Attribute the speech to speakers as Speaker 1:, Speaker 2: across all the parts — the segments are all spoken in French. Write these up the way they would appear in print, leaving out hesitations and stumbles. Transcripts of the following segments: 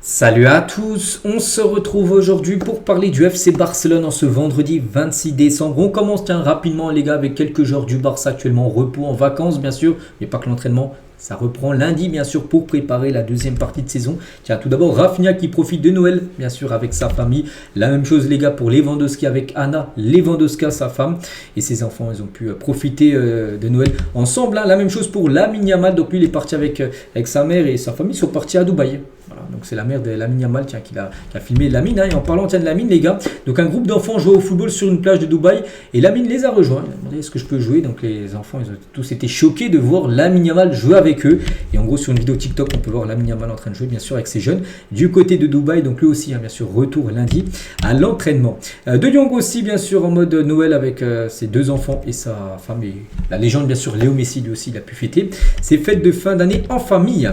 Speaker 1: Salut à tous, on se retrouve aujourd'hui pour parler du FC Barcelone en ce vendredi 26 décembre. On commence rapidement les gars avec quelques joueurs du Barça actuellement en repos, en vacances bien sûr, mais pas que l'entraînement. Ça reprend lundi bien sûr pour préparer la deuxième partie de saison. Tiens, tout d'abord Rafinha qui profite de Noël bien sûr avec sa famille. La même chose les gars pour Lewandowski avec Anna Lewandowska, sa femme et ses enfants. Ils ont pu profiter de Noël ensemble. La même chose pour Lamine Yamal. Donc lui il est parti avec sa mère et sa famille. Ils sont partis à Dubaï. Voilà, donc c'est la mère de Lamine Yamal qui a filmé Lamine. Et en parlant de Lamine les gars, donc un groupe d'enfants jouait au football sur une plage de Dubaï et Lamine les a rejoints. Il a demandé est-ce que je peux jouer. Donc les enfants ils ont tous été choqués de voir Lamine Yamal jouer avec eux. Et en gros sur une vidéo TikTok on peut voir Lamine Yamal en train de jouer bien sûr avec ses jeunes du côté de Dubaï. Donc lui aussi bien sûr retour lundi à l'entraînement. De Jong aussi bien sûr en mode Noël avec ses deux enfants et sa femme et la légende bien sûr Léo Messi lui aussi il a pu fêter ses fêtes de fin d'année en famille.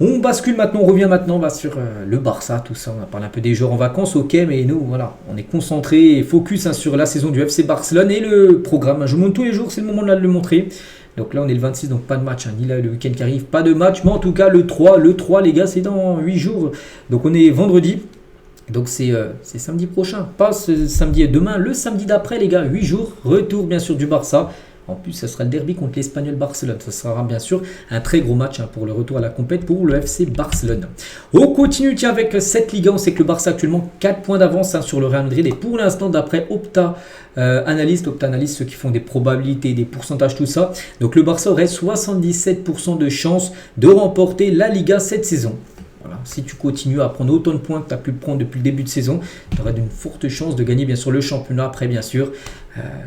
Speaker 1: On bascule maintenant, on revient maintenant sur le Barça, tout ça. On a parlé un peu des joueurs en vacances, ok, mais nous, voilà, on est concentré et focus sur la saison du FC Barcelone et le programme. Je monte tous les jours, c'est le moment de le montrer. Donc là, on est le 26, donc pas de match, ni là le week-end qui arrive, pas de match, mais en tout cas, le 3 les gars, c'est dans 8 jours. Donc on est vendredi. Donc c'est samedi prochain, pas ce samedi et demain, le samedi d'après, les gars, 8 jours, retour bien sûr du Barça. En plus, ce sera le derby contre l'Espagnol Barcelone. Ce sera bien sûr un très gros match pour le retour à la compète pour le FC Barcelone. On continue avec cette Liga. On sait que le Barça a actuellement 4 points d'avance sur le Real Madrid. Et pour l'instant, d'après Opta Analyst, ceux qui font des probabilités, des pourcentages, tout ça. Donc le Barça aurait 77% de chances de remporter la Liga cette saison. Voilà. Si tu continues à prendre autant de points que tu as pu prendre depuis le début de saison, tu auras une forte chance de gagner bien sûr le championnat. Après bien sûr,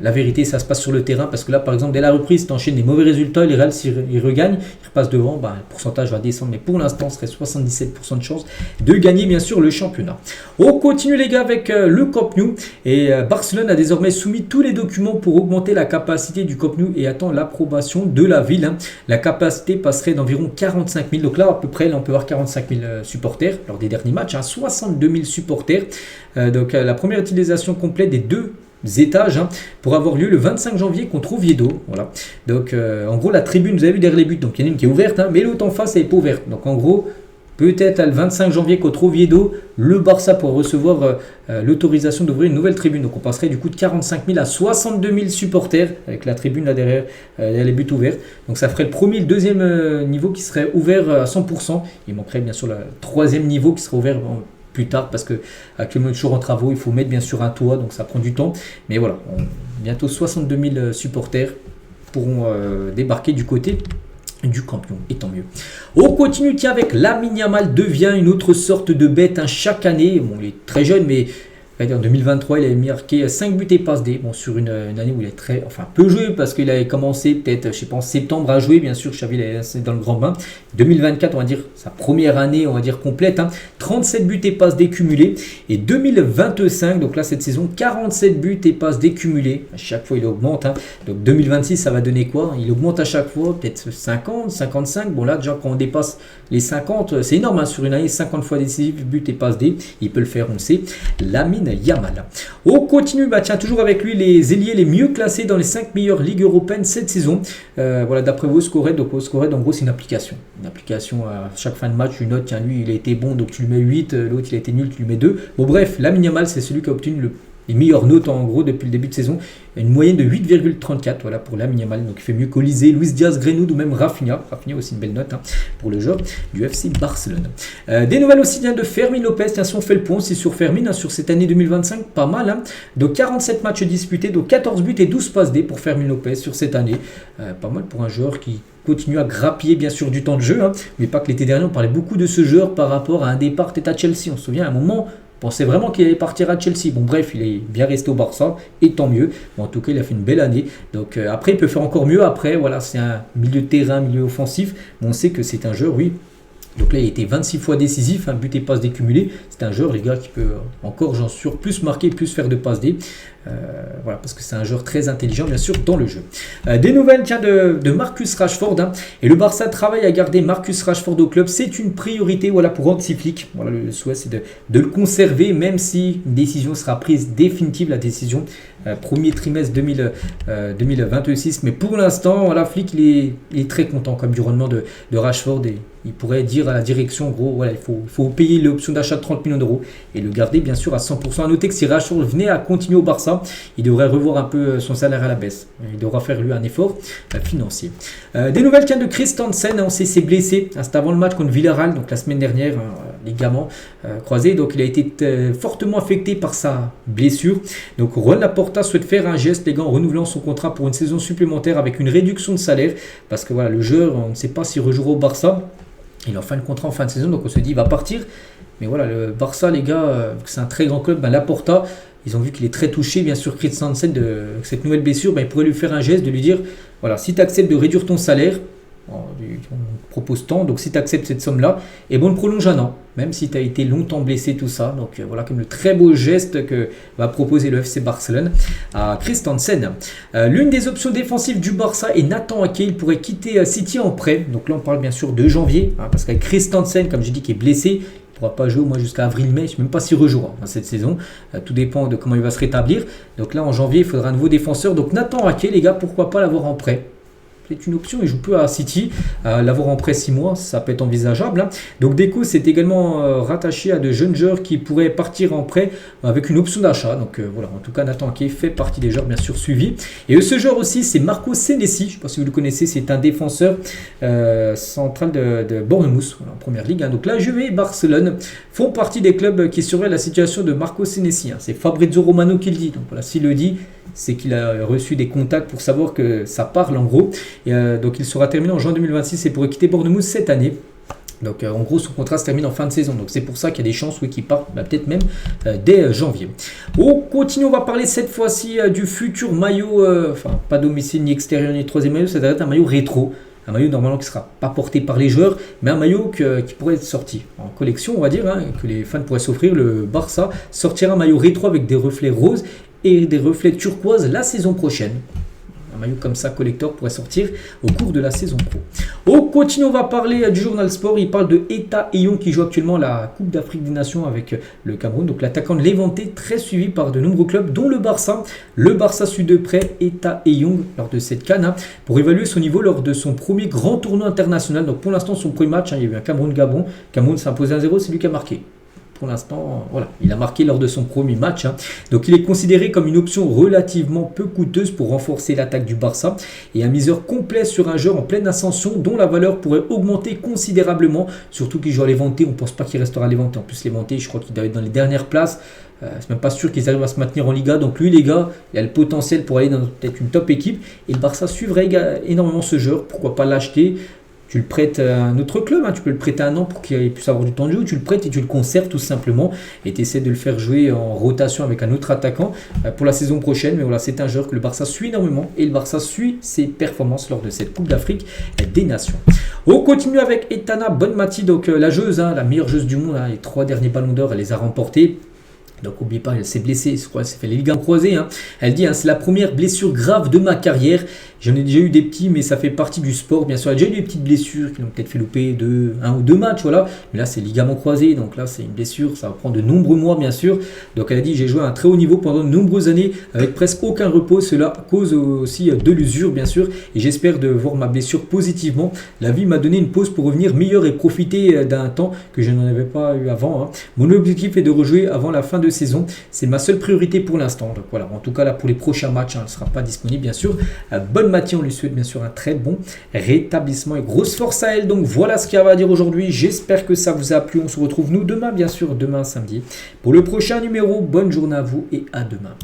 Speaker 1: la vérité ça se passe sur le terrain parce que là par exemple dès la reprise tu enchaînes des mauvais résultats, les Real s'ils regagnent, ils repassent devant, le pourcentage va descendre mais pour l'instant ce serait 77% de chance de gagner bien sûr le championnat. On continue les gars avec le Camp Nou et Barcelone a désormais soumis tous les documents pour augmenter la capacité du Camp Nou et attend l'approbation de la ville. La capacité passerait d'environ 45 000, donc là à peu près là, on peut avoir 45 000 supporters lors des derniers matchs, 62 000 supporters. Donc la première utilisation complète des deux étages pour avoir lieu le 25 janvier contre Oviedo. Voilà. Donc en gros la tribune, vous avez vu derrière les buts, donc il y en a une qui est ouverte, mais l'autre en face elle n'est pas ouverte. Donc en gros peut-être le 25 janvier contre Oviedo, le Barça pourrait recevoir l'autorisation d'ouvrir une nouvelle tribune. Donc on passerait du coup de 45 000 à 62 000 supporters avec la tribune là derrière les buts ouverts. Donc ça ferait le premier et le deuxième niveau qui serait ouvert à 100%. Il manquerait bien sûr le troisième niveau qui serait ouvert plus tard parce que actuellement toujours en travaux, il faut mettre bien sûr un toit, donc ça prend du temps. Mais voilà, bientôt 62 000 supporters pourront débarquer du côté du Camp Nou, et tant mieux. On continue avec Lamine Yamal devient une autre sorte de bête chaque année. Bon, il est très jeune, mais en 2023, il a marqué 5 buts et passes D. Bon, sur une année où il est peu joué parce qu'il avait commencé peut-être, je sais pas, en septembre à jouer. Bien sûr, Xavi est dans le grand bain. 2024, on va dire sa première année, on va dire complète. 37 buts et passes D cumulés. Et 2025, donc là cette saison, 47 buts et passes D cumulés. À chaque fois, il augmente. Donc 2026, ça va donner quoi? Il augmente à chaque fois, peut-être 50, 55. Bon là, déjà quand on dépasse les 50, c'est énorme. Sur une année, 50 fois décisif, buts et passes D. Il peut le faire, on le sait. Lamine Yamal. On continue, toujours avec lui, les ailiers les mieux classés dans les 5 meilleures ligues européennes cette saison. Voilà, d'après WhoScored, donc WhoScored en gros c'est une application. Une application à chaque fin de match, une note, tiens lui il a été bon donc tu lui mets 8, l'autre il a été nul, tu lui mets 2. Bon bref, Lamine Yamal c'est celui qui a obtenu les meilleures notes en gros depuis le début de saison. Une moyenne de 8,34 voilà, pour Lamine Yamal. Donc il fait mieux qu'Olysée, Luis Diaz, Greenwood ou même Rafinha. Rafinha aussi une belle note pour le joueur du FC Barcelone. Des nouvelles aussi de Fermin Lopez. Tiens, si on fait le point, c'est sur Fermin sur cette année 2025, pas mal. Donc 47 matchs disputés, donc 14 buts et 12 passes D pour Fermin Lopez sur cette année. Pas mal pour un joueur qui continue à grappiller bien sûr du temps de jeu. Mais pas que l'été dernier, on parlait beaucoup de ce joueur par rapport à un départ peut-être à Chelsea. On se souvient à un moment, on pensait vraiment qu'il allait partir à Chelsea. Bon bref, il est bien resté au Barça et tant mieux. Bon, en tout cas, il a fait une belle année. Donc après, il peut faire encore mieux. Après, voilà, c'est un milieu de terrain, milieu offensif. Mais on sait que c'est un joueur, oui. Donc là, il était 26 fois décisif, but et passes décumulées. C'est un joueur, les gars, qui peut encore, j'en suis sûr, plus marquer, plus faire de passes D. Voilà, parce que c'est un joueur très intelligent, bien sûr, dans le jeu. Des nouvelles, de Marcus Rashford. Et le Barça travaille à garder Marcus Rashford au club. C'est une priorité, voilà, pour Hansi Flick. Voilà, le souhait, c'est de le conserver, même si une décision sera prise définitive, la décision premier trimestre 2026. Mais pour l'instant, voilà, Flick, il est très content comme du rendement de Rashford et il pourrait dire à la direction, en gros, voilà, il faut payer l'option d'achat de 30 millions d'euros et le garder bien sûr à 100%. À noter que si Rashford venait à continuer au Barça, il devrait revoir un peu son salaire à la baisse. Il devra faire lui un effort financier. Des nouvelles de Christensen, on s'est blessé. C'était avant le match contre Villarreal, donc la semaine dernière, ligament croisé. Donc il a été fortement affecté par sa blessure. Donc Juan Laporta souhaite faire un geste, les gars, en renouvelant son contrat pour une saison supplémentaire avec une réduction de salaire. Parce que voilà, le joueur, on ne sait pas s'il rejouera au Barça. Il est en fin de contrat en fin de saison, donc on se dit il va partir. Mais voilà, le Barça, les gars, c'est un très grand club. Laporta, ils ont vu qu'il est très touché, bien sûr, Christensen, de cette nouvelle blessure. Il pourrait lui faire un geste de lui dire, voilà, si tu acceptes de réduire ton salaire, on propose tant, donc si tu acceptes cette somme-là, et bon, on le prolonge un an, même si tu as été longtemps blessé, tout ça. Donc voilà, comme le très beau geste que va proposer le FC Barcelone à Christensen. L'une des options défensives du Barça est Nathan Ake. Il pourrait quitter City en prêt. Donc là, on parle bien sûr de janvier, parce qu'avec Christensen, comme j'ai dit, qui est blessé, il ne pourra pas jouer au moins jusqu'à avril-mai. Je ne sais même pas s'il rejouera cette saison. Tout dépend de comment il va se rétablir. Donc là, en janvier, il faudra un nouveau défenseur. Donc Nathan Ake, les gars, pourquoi pas l'avoir en prêt? C'est une option, il joue peu à City, l'avoir en prêt 6 mois, ça peut être envisageable. Donc Deco s'est également rattaché à de jeunes joueurs qui pourraient partir en prêt avec une option d'achat. Donc voilà, en tout cas Nathan Ake fait partie des joueurs bien sûr suivis. Et ce joueur aussi, c'est Marco Senesi, je ne sais pas si vous le connaissez, c'est un défenseur central de Bournemouth, voilà, en première ligue. Donc la Juve et Barcelone font partie des clubs qui surveillent la situation de Marco Senesi. C'est Fabrizio Romano qui le dit, donc voilà, s'il le dit, c'est qu'il a reçu des contacts pour savoir que ça parle en gros. Et, donc il sera terminé en juin 2026 et pourrait quitter Bournemouth cette année. Donc en gros son contrat se termine en fin de saison. Donc c'est pour ça qu'il y a des chances qu'il parte peut-être même dès janvier. On continue, on va parler cette fois-ci du futur maillot, enfin pas domicile ni extérieur ni troisième maillot, ça doit être un maillot rétro. Un maillot normalement qui ne sera pas porté par les joueurs, mais un maillot qui pourrait être sorti en collection, on va dire, que les fans pourraient s'offrir. Le Barça sortira un maillot rétro avec des reflets roses et des reflets turquoise la saison prochaine. Un maillot comme ça, collector, pourrait sortir au cours de la saison pro. On continue, on va parler du journal Sport. Il parle de Eta Eyong qui joue actuellement la Coupe d'Afrique des Nations avec le Cameroun. Donc l'attaquant de Levante, très suivi par de nombreux clubs, dont le Barça. Le Barça suit de près Eta Eyong lors de cette CAN pour évaluer son niveau lors de son premier grand tournoi international. Donc pour l'instant, son premier match, il y a eu un Cameroun-Gabon. Cameroun s'est imposé 1-0, c'est lui qui a marqué. Pour l'instant, voilà, il a marqué lors de son premier match. Donc il est considéré comme une option relativement peu coûteuse pour renforcer l'attaque du Barça et un miseur complet sur un joueur en pleine ascension dont la valeur pourrait augmenter considérablement, surtout qu'il joue à Levante. On ne pense pas qu'il restera à Levante. En plus, Levante, je crois qu'il doit être dans les dernières places. C'est même pas sûr qu'ils arrivent à se maintenir en Liga. Donc lui, les gars, il a le potentiel pour aller dans peut-être une top équipe. Et le Barça suivrait énormément ce joueur. Pourquoi pas l'acheter? Tu le prêtes à un autre club, tu peux le prêter un an pour qu'il puisse avoir du temps de jeu, tu le prêtes et tu le conserves tout simplement et tu essaies de le faire jouer en rotation avec un autre attaquant pour la saison prochaine. Mais voilà, c'est un joueur que le Barça suit énormément et le Barça suit ses performances lors de cette Coupe d'Afrique des Nations. On continue avec Etana Bonmati, donc la joueuse, la meilleure joueuse du monde, les 3 derniers ballons d'or, elle les a remportés. Donc n'oublie pas, elle s'est blessée, je crois, elle s'est fait les ligaments croisés. Elle dit, c'est la première blessure grave de ma carrière. J'en ai déjà eu des petits, mais ça fait partie du sport. Bien sûr, elle a déjà eu des petites blessures qui l'ont peut-être fait louper 1 ou 2 matchs. Voilà. Mais là, c'est ligaments croisés. Donc là, c'est une blessure. Ça va prendre de nombreux mois, bien sûr. Donc elle a dit, j'ai joué à un très haut niveau pendant de nombreuses années avec presque aucun repos. Cela cause aussi de l'usure, bien sûr. Et j'espère de voir ma blessure positivement. La vie m'a donné une pause pour revenir meilleur et profiter d'un temps que je n'en avais pas eu avant. Mon objectif est de rejouer avant la fin de saison. C'est ma seule priorité pour l'instant. Donc voilà. En tout cas, là, pour les prochains matchs, elle ne sera pas disponible, bien sûr. Bonne Mathieu, on lui souhaite bien sûr un très bon rétablissement et grosse force à elle. Donc voilà ce qu'il y a à dire aujourd'hui. J'espère que ça vous a plu. On se retrouve nous demain, bien sûr, demain samedi, pour le prochain numéro. Bonne journée à vous et à demain.